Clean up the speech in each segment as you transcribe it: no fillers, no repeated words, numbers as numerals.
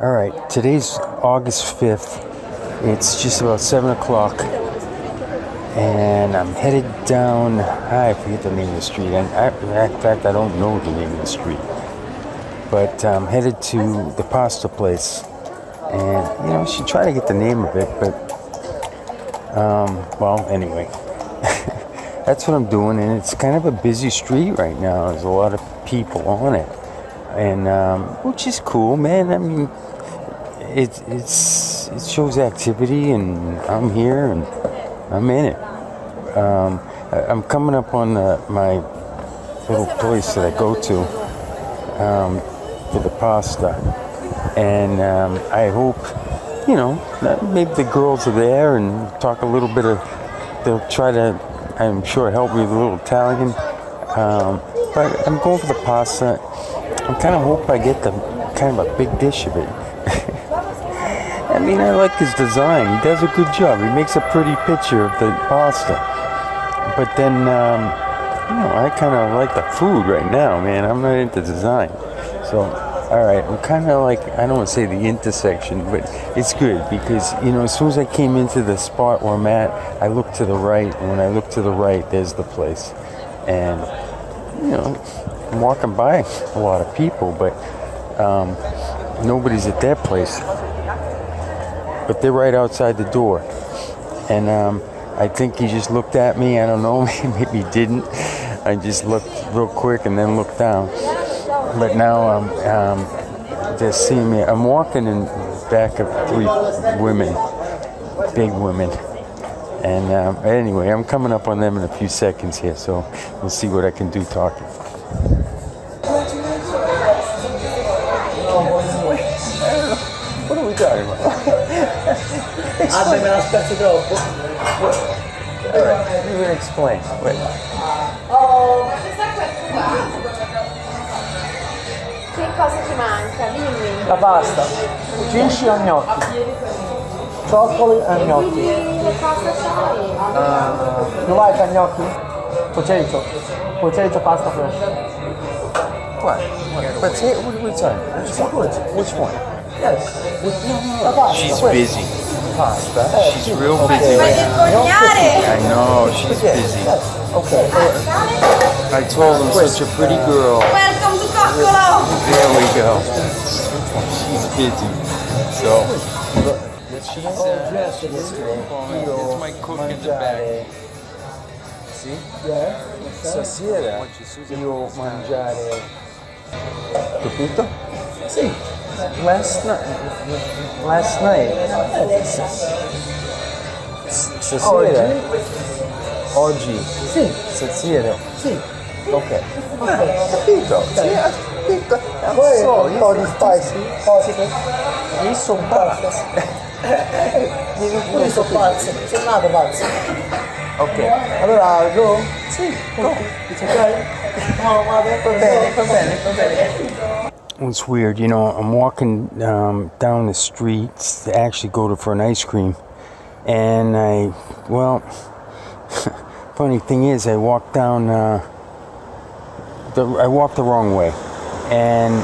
All right, today's August 5th. It's just about 7 o'clock, and I'm headed down. I forget the name of the street. In fact, I don't know the name of the street. But I'm headed to the pasta place. And, I should try to get the name of it, but, well, anyway. That's what I'm doing, and it's kind of a busy street right now. There's a lot of people on it, and which is cool, man. I mean, it shows activity, and I'm here, and I'm in it. I'm coming up on my little place that I go to for the pasta, and I hope, that maybe the girls are there and talk a little bit of. They'll try to, I'm sure, help me with a little Italian. But I'm going for the pasta. I kind of hope I get kind of a big dish of it. I mean, I like his design. He does a good job. He makes a pretty picture of the pasta. But then, I kind of like the food right now, man. I'm not into design. So, all right, I'm kind of like, I don't want to say the intersection, but it's good because, as soon as I came into the spot where I'm at, I looked to the right, and when I look to the right, there's the place. And, I'm walking by a lot of people, but nobody's at their place. But they're right outside the door. And I think he just looked at me. I don't know, maybe he didn't. I just looked real quick and then looked down. But now they're seeing me. I'm walking in back of 3 women, big women. And anyway, I'm coming up on them in a few seconds here, so we'll see what I can do talking. What are we talking about? Me l'aspetti troppo. Alright, you will explain. Wait. Che cosa ti manca? Dimmi. La pasta. Cinci o gnocchi? Cioccolati e gnocchi. Che cosa c'hai? You like a gnocchi? Potato. Potato pasta fresh. What? Potato? What are we talking? Which one? Yes. La pasta. She's questa. busy. Pasta. She's real busy right now. I know, she's busy. Okay. I told him such a pretty girl. Welcome to Coccolo! There we go. She's busy. So, she's my cook in the back. See? Yeah. Stasera io mangiare. Capito? Sì. Last night. Stasera. Oggi. Sì. Stasera. Sì. Ok. Capito? Sì, capito. Poi So, un po' di spicy. io sono pazzo. Io sono pazzo. Sono nato pazzo. Ok. Allora, go? Sì, go. It's okay? No, va bene. It's weird, I'm walking down the street to actually go for an ice cream, and funny thing is, I walked down, I walked the wrong way, and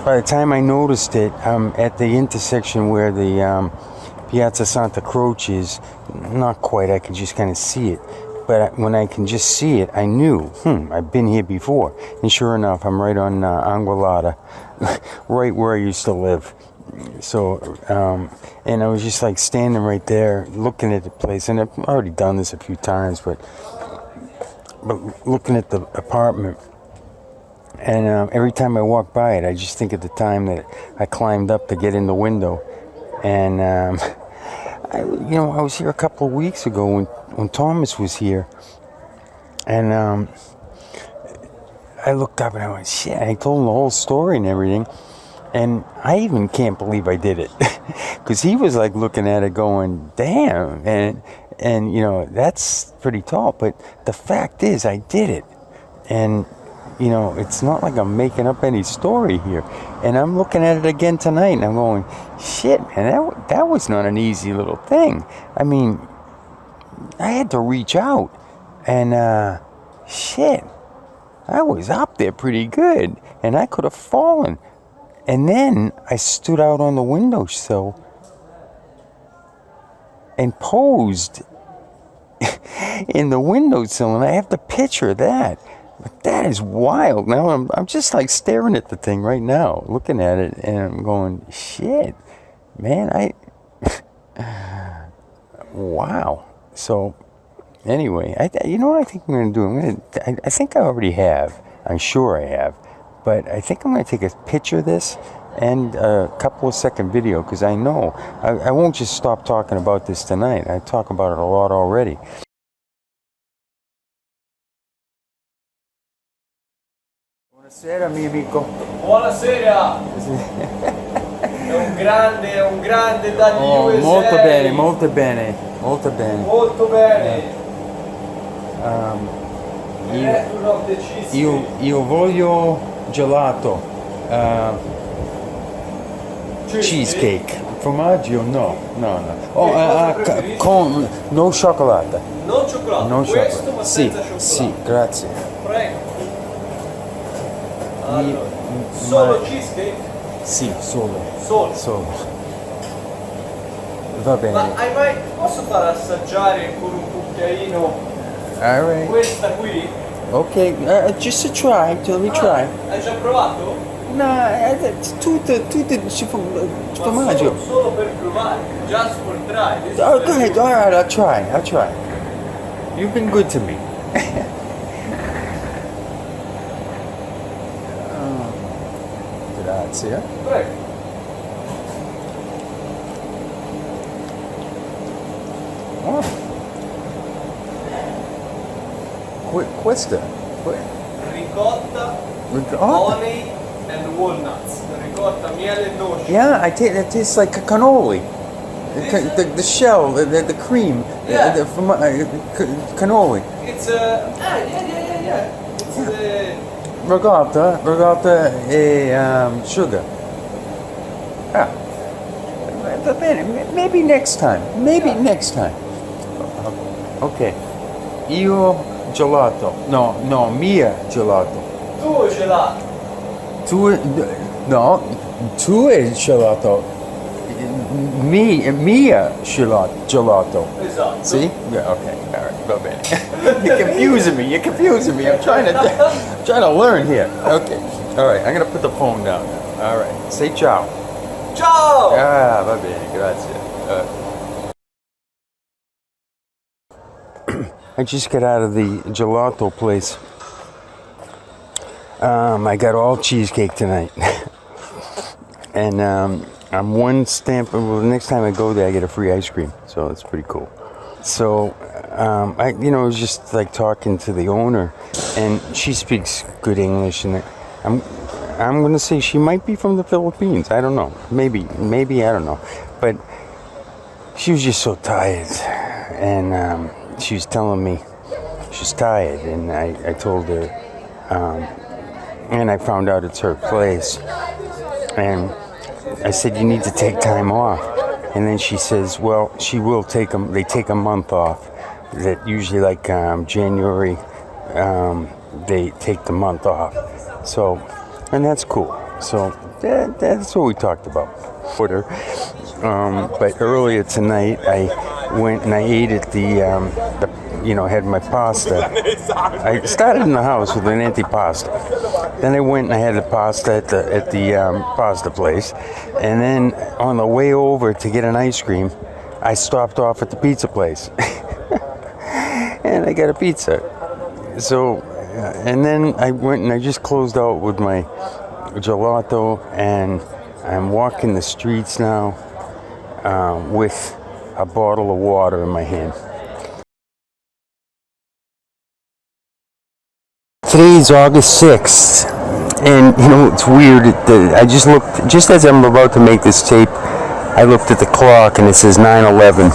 by the time I noticed it, I'm at the intersection where the Piazza Santa Croce is. Not quite, I could just kind of see it. But when I can just see it, I knew, I've been here before. And sure enough, I'm right on Anguillata, right where I used to live. So, and I was just like standing right there, looking at the place. And I've already done this a few times, but looking at the apartment. And every time I walk by it, I just think of the time that I climbed up to get in the window. And, I was here a couple of weeks ago when Thomas was here, and I looked up and I went, shit, I told him the whole story and everything, and I even can't believe I did it, because he was like looking at it going, damn, and that's pretty tall, but the fact is I did it, and it's not like I'm making up any story here. And I'm looking at it again tonight, and I'm going, shit, man, that was not an easy little thing. I mean, I had to reach out, and shit, I was up there pretty good, and I could have fallen. And then I stood out on the windowsill and posed in the windowsill, and I have the picture of that. But that is wild. Now I'm just like staring at the thing right now, looking at it, and I'm going, shit, man, wow. So anyway, you know what I think I'm going to do? I think I already have. I'm sure I have. But I think I'm going to take a picture of this and a couple of second video, because I know I won't just stop talking about this tonight. I talk about it a lot already. Buonasera, mio amico. Buonasera! È un grande dagli USA. Molto bene, molto bene, molto bene. Molto bene. Io voglio gelato. Cheesecake. Formaggio? No. Con no cioccolata. Non cioccolato, Non questo ma Sì, senza cioccolato. sì, grazie. Prego. Allora, solo cheesecake? Sì, solo. Va bene. Ma hai mai, posso far assaggiare con un cucchiaino All right. questa qui? Okay, just to try. Let me try. Hai già provato? No, tutto formaggio. Solo per provare, just for try. This is Oh, very go ahead. good. All right, I'll try. You've been good to me. Grazie. Prego. Oh. Questa. Ricotta, Oh. honey and walnuts. Ricotta, miele e noci. Yeah, it tastes like cannoli. The shell, the cream, Yeah. cannoli. It's yeah. It's Regatta e sugar. Ah. Va bene, maybe next time. Ok. Io gelato. No, mia gelato. tu gelato. Tu è gelato. Mia gelato. Esatto. See? Yeah, okay. All right. Va bene. You're confusing me. I'm trying to learn here. Okay. All right. I'm going to put the phone down now. All right. Say ciao. Ciao! Ah, va bene. Grazie. I just got out of the gelato place. I got all cheesecake tonight. And I'm one stamp. Well, the next time I go there, I get a free ice cream. So it's pretty cool. So, I was just like talking to the owner, and she speaks good English, and I'm gonna say she might be from the Philippines. I don't know. Maybe I don't know. But she was just so tired, and she was telling me she's tired, and I told her, and I found out it's her place, and I said, you need to take time off. And then she says, well, she will they take a month off. That usually like January, they take the month off. So, and that's cool. So that's what we talked about. But earlier tonight, I went and I ate at had my pasta. I started in the house with an antipasta. Then I went and I had the pasta at the pasta place. And then on the way over to get an ice cream, I stopped off at the pizza place. And I got a pizza. So, and then I went and I just closed out with my gelato, and I'm walking the streets now with a bottle of water in my hand. Today's August 6th, and it's weird. I just looked, just as I'm about to make this tape, I looked at the clock and it says 9:11.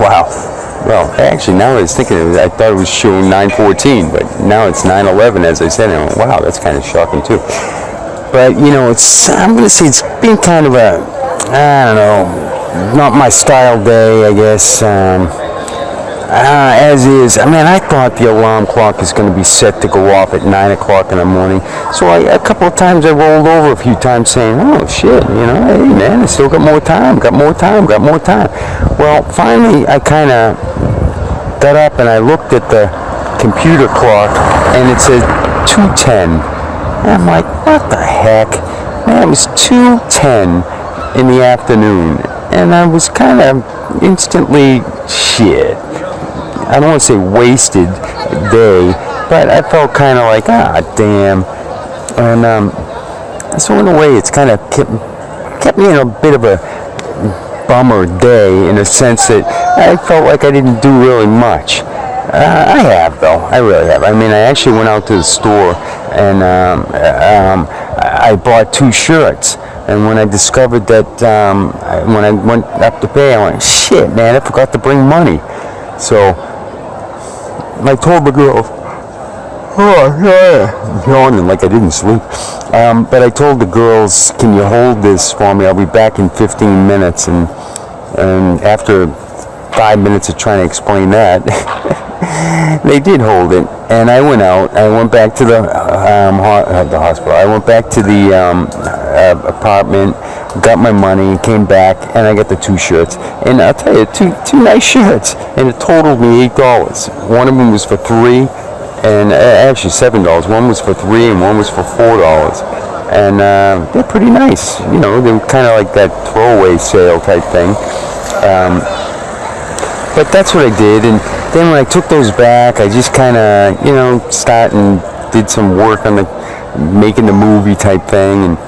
Wow. Well, actually, now I was thinking, I thought it was showing 9:14, but now it's 9:11, as I said. And I went, wow, that's kind of shocking too. But I'm going to say it's been kind of I don't know, not my style day, I guess. as is. I mean, I thought the alarm clock is going to be set to go off at 9 o'clock in the morning. So a couple of times I rolled over a few times saying, oh shit, hey man, I still got more time. Well, finally I kind of got up and I looked at the computer clock and it said 2:10. And I'm like, what the heck? Man, it was 2:10 in the afternoon. And I was kind of instantly, shit. I don't want to say wasted day, but I felt kind of like, damn. And so in a way, it's kind of kept me in a bit of a bummer day in a sense that I felt like I didn't do really much. I have, though. I really have. I mean, I actually went out to the store and I bought 2 shirts. And when I discovered that, when I went up to pay, I went, shit, man, I forgot to bring money. So I told the girl, yawning like I didn't sleep. But I told the girls, can you hold this for me? I'll be back in 15 minutes. And after 5 minutes of trying to explain that, they did hold it. And I went out. I went back to the hospital. I went back to the apartment, got my money, came back, and I got the 2 shirts. And I'll tell you, two nice shirts. And it totaled me $8. One of them was for $3, and actually $7. One was for $3, and one was for $4. And they're pretty nice. They were kind of like that throwaway sale type thing. But that's what I did. And then when I took those back, I just kind of, started and did some work on making the movie type thing. And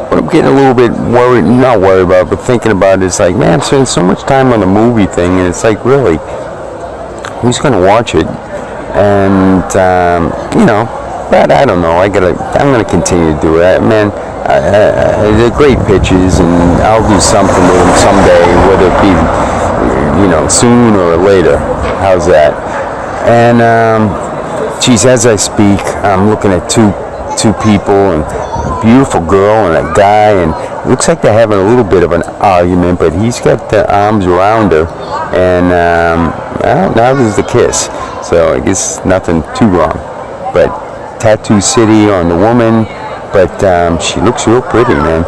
what I'm getting a little bit worried, not worried about, but thinking about it is like, man, I'm spending so much time on the movie thing, and it's like, really, who's going to watch it? And, but I don't know. I'm going to continue to do it. Man, they're great pitches, and I'll do something with them someday, whether it be, soon or later. How's that? And, geez, as I speak, I'm looking at two people, and a beautiful girl and a guy, and it looks like they're having a little bit of an argument, but he's got the arms around her, and now there's the kiss. So I guess nothing too wrong. But Tattoo City on the woman, but she looks real pretty, man.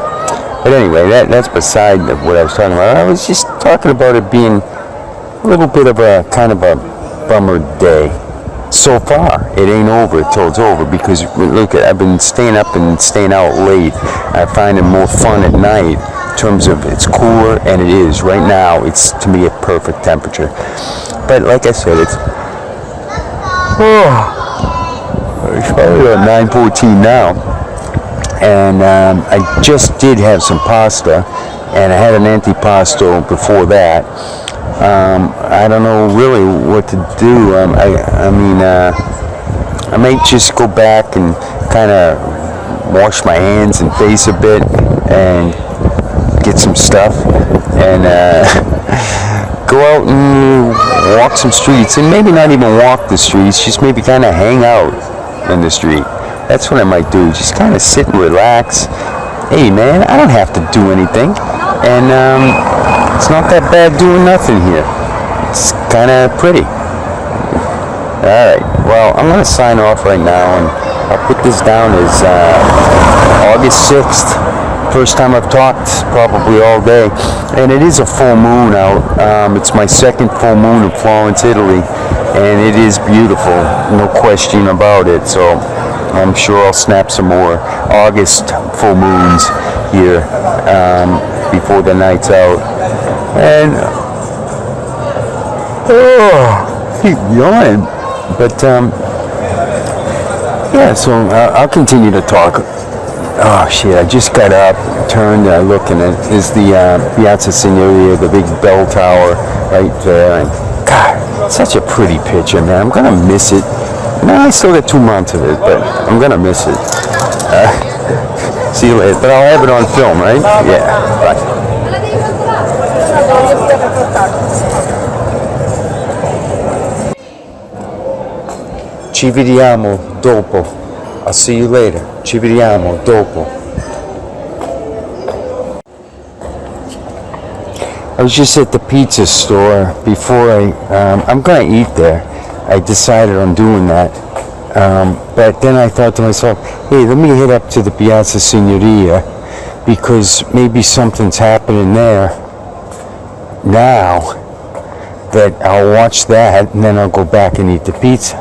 But anyway, that's beside what I was talking about. I was just talking about it being a little bit of a kind of a bummer day. So far, it ain't over till it's over, because look, I've been staying up and staying out late. I find it more fun at night in terms of it's cooler, and it is. Right now, it's to me a perfect temperature. But like I said, it's probably about 9:14 now. And I just did have some pasta, and I had an antipasto before that. I don't know really what to do. I might just go back and kind of wash my hands and face a bit and get some stuff and go out and walk some streets, and maybe not even walk the streets, just maybe kind of hang out in the street. That's what I might do, just kind of sit and relax. Hey man, I don't have to do anything, and it's not that bad doing nothing here. It's kind of pretty. Alright, well, I'm going to sign off right now, and I'll put this down as August 6th. First time I've talked probably all day, and it is a full moon out. It's my second full moon in Florence, Italy, and it is beautiful, no question about it. So I'm sure I'll snap some more August full moons here before the night's out. And keep yawning, but yeah. So I'll continue to talk. Oh shit! I just got up, turned, and I look, and it is the Piazza Signoria, the big bell tower right there. And God, such a pretty picture, man. I'm gonna miss it. No, I still got 2 months of it, but I'm gonna miss it. See you later. But I'll have it on film, right? Yeah. Bye. Ci vediamo dopo. I'll see you later. Ci vediamo dopo. I was just at the pizza store before I'm gonna eat there. I decided on doing that. But then I thought to myself, hey, let me head up to the Piazza Signoria because maybe something's happening there now that I'll watch that and then I'll go back and eat the pizza.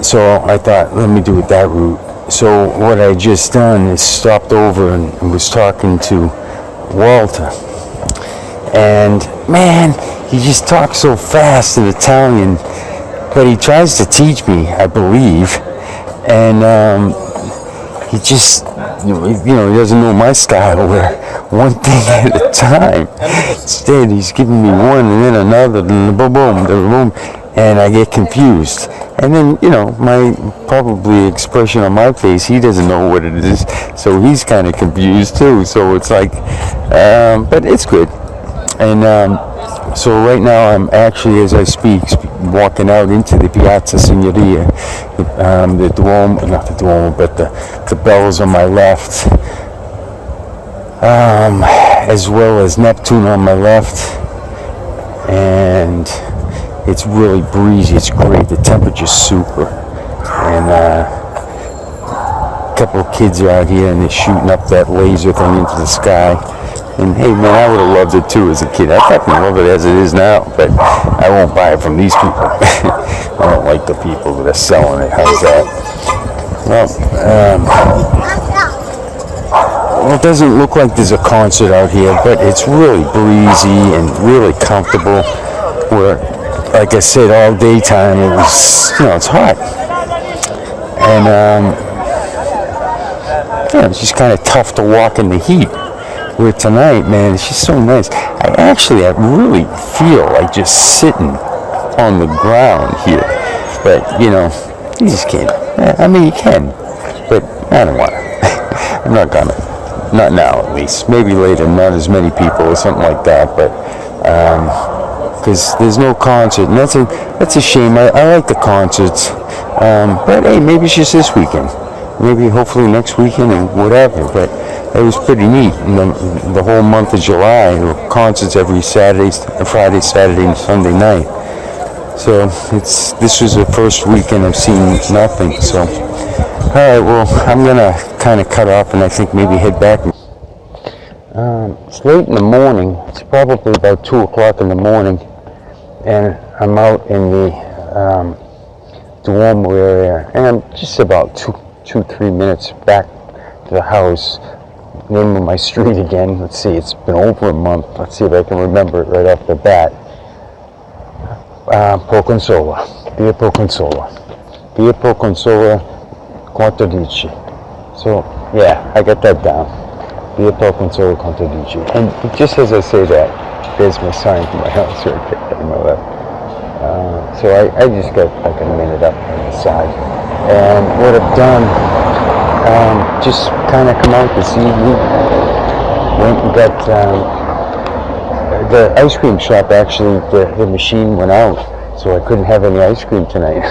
So I thought, let me do it that route. So what I just done is stopped over and was talking to Walter. And man, he just talks so fast in Italian, but he tries to teach me, I believe. And he just, he doesn't know my style where one thing at a time. Instead, he's giving me one and then another, and boom, boom, boom, and I get confused. And then, my probably expression on my face, he doesn't know what it is, so he's kind of confused too. So it's like, but it's good. And so right now I'm actually, as I speak, walking out into the Piazza Signoria, the Duomo, not the Duomo, but the bells on my left, as well as Neptune on my left, and it's really breezy. It's great. The temperature's super, and a couple of kids are out here and they're shooting up that laser thing into the sky. And hey man, I would have loved it too as a kid. I fucking love it as it is now, but I won't buy it from these people. I don't like the people that are selling it. How's that? Well, it doesn't look like there's a concert out here, but it's really breezy and really comfortable. Where, like I said, all daytime it was, it's hot. And it's just kind of tough to walk in the heat. Where tonight, man, it's just so nice. I really feel like just sitting on the ground here. But, you just can't. I mean, you can. But I don't want to. I'm not gonna. Not now, at least. Maybe later, not as many people or something like that. But, because there's no concert. And that's a shame. I like the concerts. But, hey, maybe it's just this weekend. Maybe, hopefully, next weekend and whatever. But it was pretty neat. And the whole month of July, there were concerts every Friday, Saturday, and Sunday night. So this was the first weekend I've seen nothing. So, all right, well, I'm gonna kind of cut off and I think maybe head back. It's late in the morning. It's probably about 2 o'clock in the morning, and I'm out in the Duomo area, and I'm just about 2-3 minutes back to the house. Name of my street again. Let's see, it's been over a month. Let's see if I can remember it right off the bat. Poconsola. Via Poconsola. Via Poconsola 14. So, yeah, I got that down. Via Poconsola 14. And just as I say that, there's my sign for my house right there on my left. So I just got like a minute up on the side. And what I've done, just kind of come out this evening. Went and got the ice cream shop. Actually, the machine went out, so I couldn't have any ice cream tonight.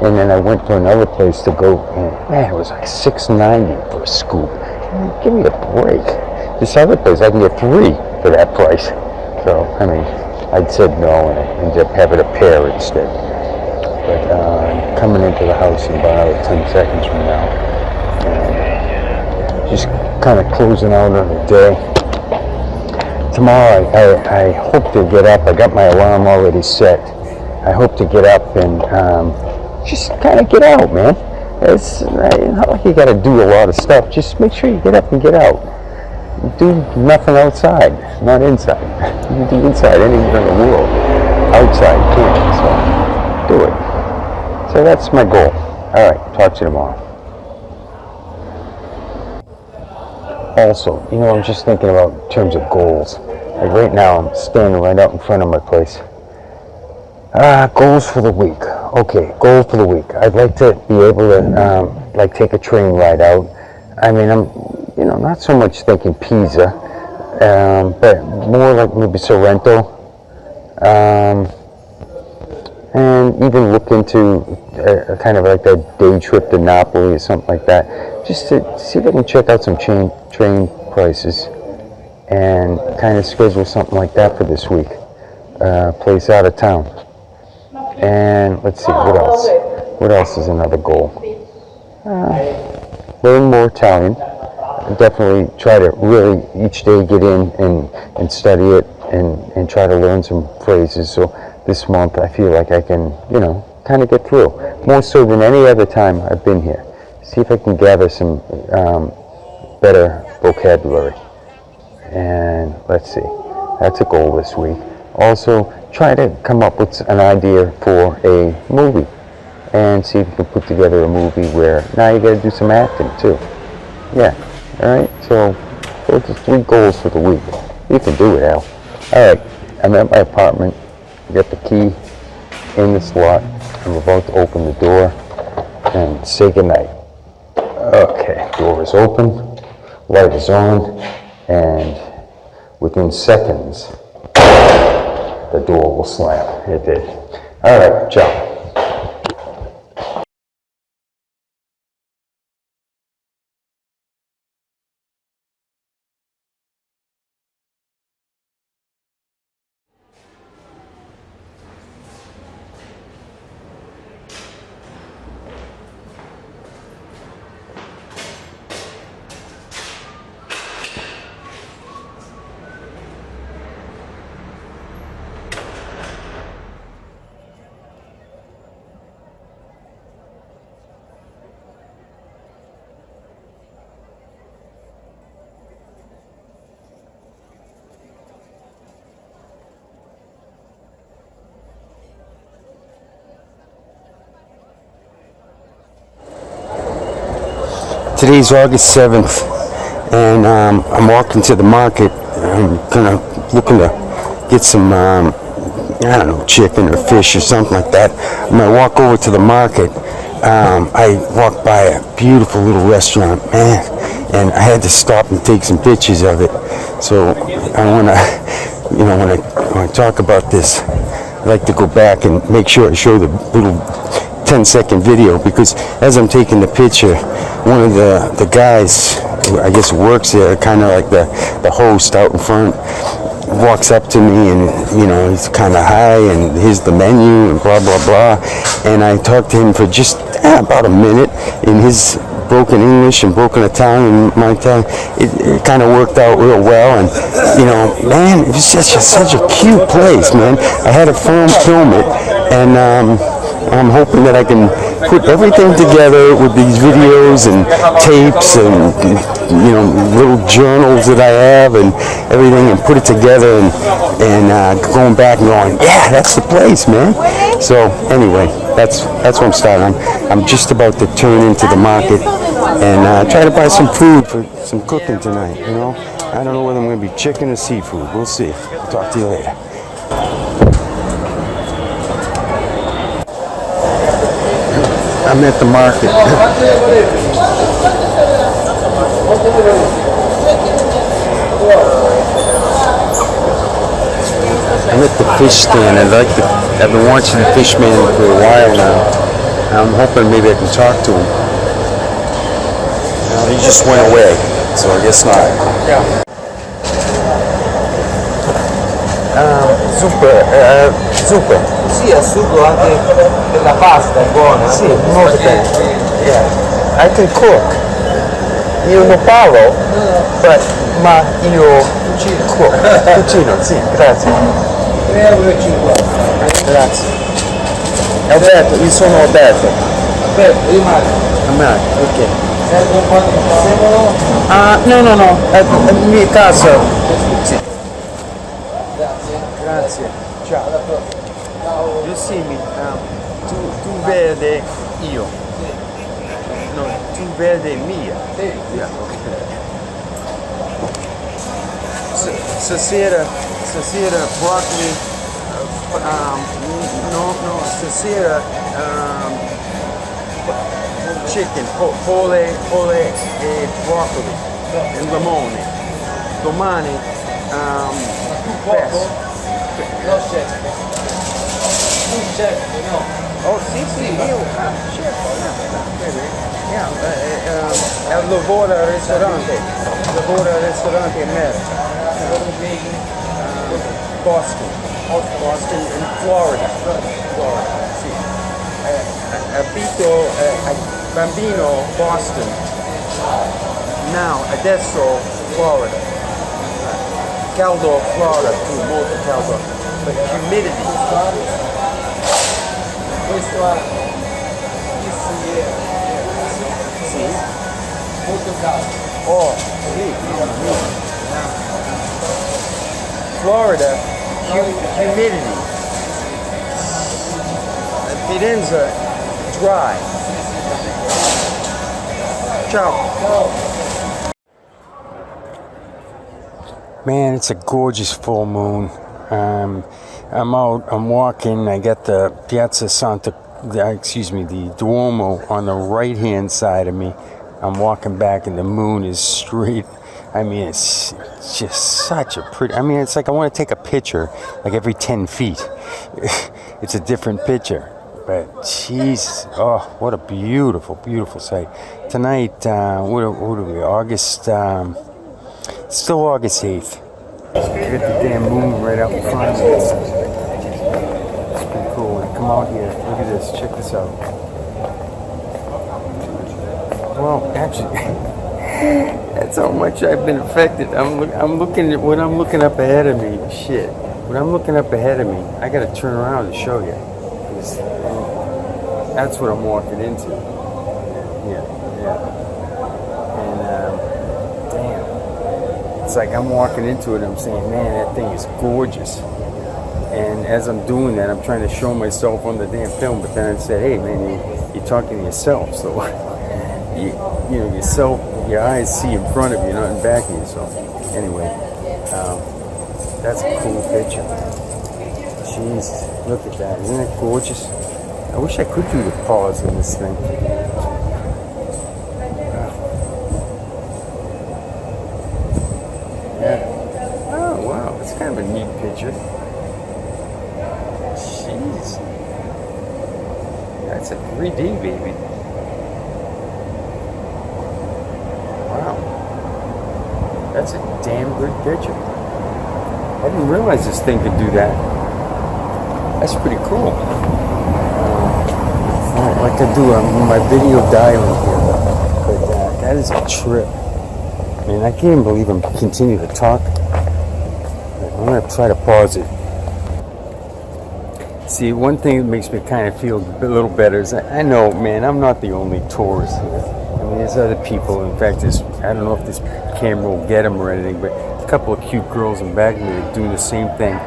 And then I went to another place to go, and man, it was like $6.90 for a scoop. Give me a break. This other place, I can get 3 for that price. So, I mean, I'd said no, and I ended up having a pair instead. But I'm coming into the house in about 10 seconds from now. Just kind of closing out on the day. Tomorrow I hope to get up. I got my alarm already set. I hope to get up and just kind of get out, man. It's not like you got to do a lot of stuff. Just make sure you get up and get out. Do nothing outside, not inside. You can do inside anywhere in the world. Outside you can't, so do it. So that's my goal. All right, talk to you tomorrow. Also, I'm just thinking about in terms of goals. Like right now, I'm standing right out in front of my place. Goals for the week. Okay, goal for the week. I'd like to be able to, take a train ride out. I mean, I'm, not so much thinking Pisa, but more like maybe Sorrento. And even look into kind of like that day trip to Napoli or something like that, just to see if I can check out some train prices. and kind of schedule something like that for this week. Place out of town. And let's see, what else? What else is another goal? Learn more Italian. Definitely try to really each day get in and study it and try to learn some phrases. So this month I feel like I can, kind of get through. More so than any other time I've been here. See if I can gather some better vocabulary. And let's see, that's a goal this week. Also, try to come up with an idea for a movie and see if you can put together a movie where now you got to do some acting too. Yeah, all right. So those are 3 goals for the week. You can do it, Al. All right, I'm at my apartment. I got the key in the slot. I'm about to open the door and say goodnight. Okay, door is open, light is on, and within seconds, the door will slam. It did. All right, ciao. Today's August 7th, and I'm walking to the market. I'm looking to get some, chicken or fish or something like that. When I walk over to the market, I walk by a beautiful little restaurant, man, and I had to stop and take some pictures of it. So I want to, when I talk about this, I like to go back and make sure I show the little 10-second video, because as I'm taking the picture, one of the guys who I guess works there, kind of like the host out in front, walks up to me and he's kind of high and here's the menu and blah blah blah, and I talked to him for just about a minute in his broken English and broken Italian, my Italian. It kind of worked out real well, and man, it was such a cute place, man. I had to film it, and I'm hoping that I can put everything together with these videos and tapes and little journals that I have and everything, and put it together and going back and going, yeah, that's the place, man. So anyway, that's what I'm starting. I'm just about to turn into the market and try to buy some food for some cooking tonight. I don't know whether I'm going to be chicken or seafood. We'll see. I'll talk to you later. I'm at the market. I'm at the fish stand. I've been watching the fish man for a while now. I'm hoping maybe I can talk to him. He just went away, so I guess not. Zuppe. Sì, è sugo anche per la pasta, è buona. Sì, molto bene. Yeah, I can cook. Io non parlo, ma io cucino, sì, grazie. 3,50 €. Grazie. Alberto, io sono Alberto. Alberto, io Mario. Mario, ok. Serve un po' di prezzemolo? No, è mia casa. Sì. Grazie. Grazie. Ciao. You see me, tu verde io. No, tu verde mia. Sì. Yeah, okay. Stasera broccoli, stasera chicken, pole e broccoli e limone. Domani pesce. No, chef. Tu chef, no. Oh sì, io chef, lavora al ristorante, in America. Boston. Boston in Florida. Florida, sì. Abito bambino Boston. Now, adesso Florida. Caldo, Florida, too, molto caldo. But humidity. Questo è Sì. molto caldo. Oh, sì, mamma mia. Florida, humidity. Firenze, dry. Ciao. Man, it's a gorgeous full moon. I'm out, I'm walking, I got the the Duomo on the right-hand side of me. I'm walking back and the moon is straight. I mean, it's just such a pretty, I mean, it's like I want to take a picture like every 10 feet. It's a different picture. But Jesus, oh, what a beautiful, beautiful sight. Tonight, what are we, August, still August 8th. Get the damn moon right out in front of me. It's pretty cool. When I come out here, look at this, check this out. Well, actually, that's how much I've been affected. I'm looking at what I'm looking up ahead of me. Shit. When I'm looking up ahead of me, I gotta turn around and show you. That's what I'm walking into. Yeah. And, damn. It's like I'm walking into it, I'm saying, man, that thing is gorgeous. And as I'm doing that, I'm trying to show myself on the damn film, but then I said, hey, man, you're talking to yourself, so, you know, yourself, your eyes see in front of you, not in back of you, so, anyway, that's a cool picture. Jesus, look at that, isn't it gorgeous? I wish I could do the pause in this thing. Yeah. Oh, wow. It's kind of a neat picture. Jeez. That's a 3D, baby. Wow. That's a damn good picture. I didn't realize this thing could do that. That's pretty cool. Like I do my video diary here, but that is a trip. Man, I can't even believe I'm continuing to talk. I'm gonna try to pause it. See, one thing that makes me kind of feel a little better is I know, man, I'm not the only tourist here. I mean, there's other people. In fact, I don't know if this camera will get them or anything, but a couple of cute girls in back of me are doing the same thing,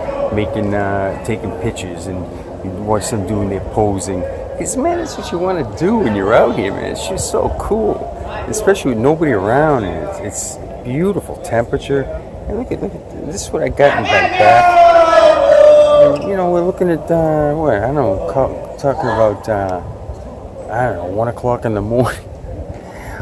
taking pictures, and you watch them doing their posing. Because, man, that's what you want to do when you're out here, man. It's just so cool. Especially with nobody around, and it's beautiful temperature. And look at this is what I got in my back. And, you know, we're looking at, what, I don't know, talking about, I don't know, 1 o'clock in the morning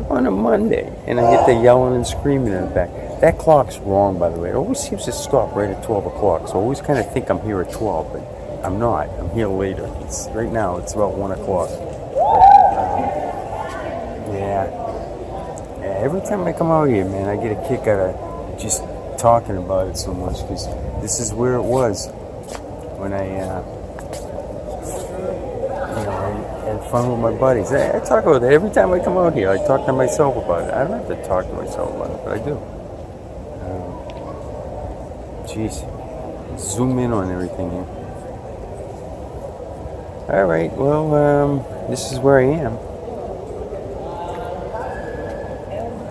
on a Monday. And I get the yelling and screaming in the back. That clock's wrong, by the way. It always seems to stop right at 12 o'clock. So I always kind of think I'm here at 12, but I'm not. I'm here later. Right now, it's about 1 o'clock. Yeah. Every time I come out here, man, I get a kick out of just talking about it so much, because this is where it was when I, had fun with my buddies. I talk about that every time I come out here. I talk to myself about it. I don't have to talk to myself about it, but I do. Jeez. Zoom in on everything here. All right, well, this is where I am.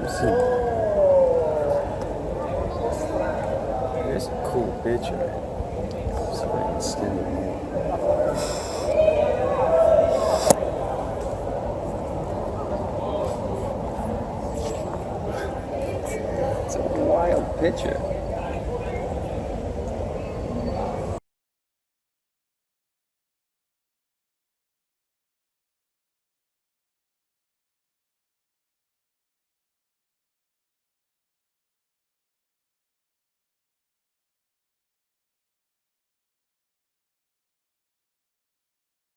Let's see. There's a cool picture. So I can stand it here. It's a wild picture.